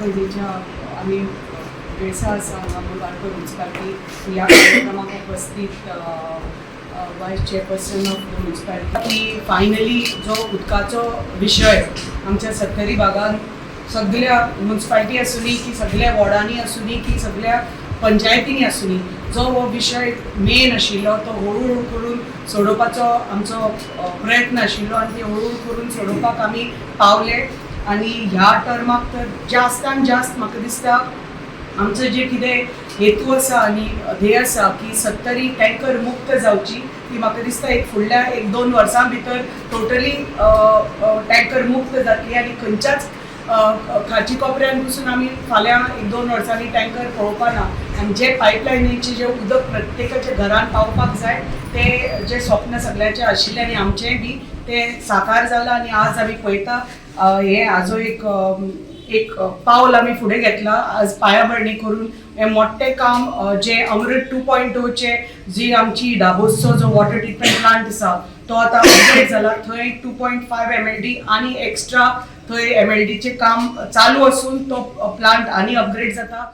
पयलींच्या आमी वेळसा आसा हांगा मुगांवकर म्युनिसिपालिटी ह्या कार्यक्रमाक उपस्थित वायस चेअरपर्सन ऑफ द म्युनिसिपालिटी की फायनली जो उदकाचो विशय आमच्या सत्तरी भागात सगळ्या म्युनिसिपालिटी आसूनी की सगळ्या वॉर्डांनी आसूनी की सगळ्या पंचायतींनी आसूनी जो हो विशय मेन आशिल्लो तो हळू करून सोडोवपाचो आमचो प्रयत्न आशिल्लो आनी ती हळू करून सोडोवपाक आमी पावले आनी ह्या टर्माक तर जास्तान जास्त म्हाका दिसता आमचं जे कितें हेतू आसा आनी ध्येय आसा की सत्तरी टँकर मुक्त जावची ती म्हाका दिसता एक फुडल्या 1-2 वर्सां भितर टोटली टँकर मुक्त जातली आनी खंयच्याच खाची कोपऱ्यान पसून आमी फाल्यां 1-2 वर्सांनी टँकर पळोवपा ना आनी जे पायपलायनीचें जें उदक प्रत्येकाच्या घरान पावपाक जाय तें जें स्वप्न सगळ्यांचें आशिल्लें आनी आमचेंय बी तें साकार जालां आनी आज आमी पळयता हें हाजो एक पावल आमी फुडें घेतला आज पायाभरणी करून हें मोठ्ठें काम जे अमृत 2.0 चे जी आमची दाबोसचो जो वॉटर ट्रिटमेंट प्लांट आसा तो आतां अपग्रेड जाला थंय 2.5 MLD आनी एक्स्ट्रा थंय MLDचें काम चालू असून तो प्लांट आनी अपग्रेड जाता.